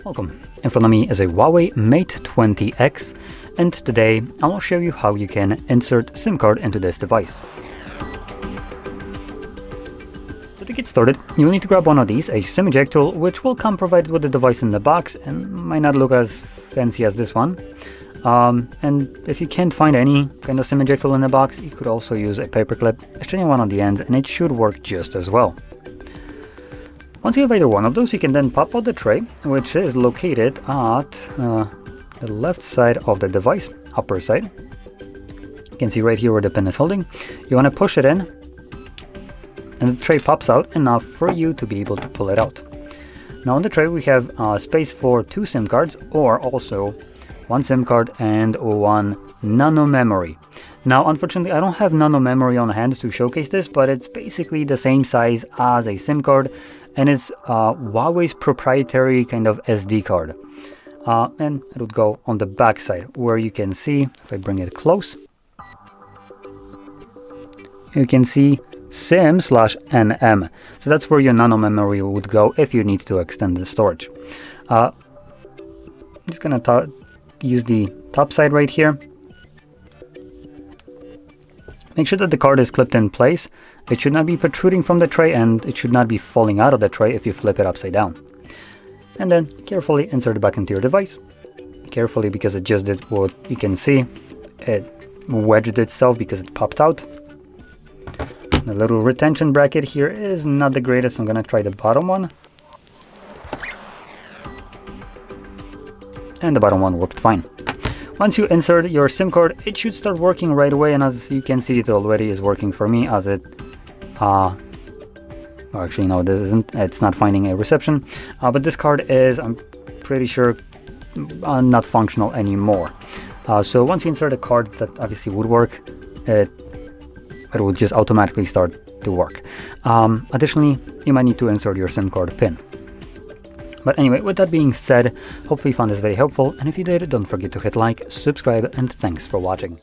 Welcome. In front of me is a HUAWEI Mate 20X, and today I will show you how you can insert SIM card into this device. So to get started, you will need to grab one of these, a SIM eject tool, which will come provided with the device in the box and might not look as fancy as this one. And if you can't find any kind of SIM eject tool in the box, you could also use a paperclip, string one on the ends, and it should work just as well. Once you have either one of those, you can then pop out the tray, which is located at the left side of the device, upper side. You can see right here where the pin is holding. You want to push it in, and the tray pops out enough for you to be able to pull it out. Now on the tray we have space for 2 SIM cards, or also 1 SIM card and 1 nano memory. Now unfortunately I don't have nano memory on hand to showcase this, but it's basically the same size as a SIM card, and it's HUAWEI's proprietary kind of SD card. And it would go on the back side, where you can see, if I bring it close, you can see SIM/NM. So that's where your nano memory would go if you need to extend the storage. I'm just gonna use the top side right here. Make sure that the card is clipped in place. It should not be protruding from the tray, and it should not be falling out of the tray if you flip it upside down. And then carefully insert it back into your device. Carefully, because it just did what you can see. It wedged itself because it popped out. The little retention bracket here is not the greatest. I'm gonna try the bottom one. And the bottom one worked fine. Once you insert your SIM card, it should start working right away, and as you can see, it already is working for me, as it actually no, this isn't, it's not finding a reception, but this card is, I'm pretty sure, not functional anymore. So once you insert a card that obviously would work, it will just automatically start to work. Additionally, you might need to insert your SIM card pin. But anyway, with that being said, hopefully you found this very helpful, and if you did, don't forget to hit like, subscribe, and thanks for watching.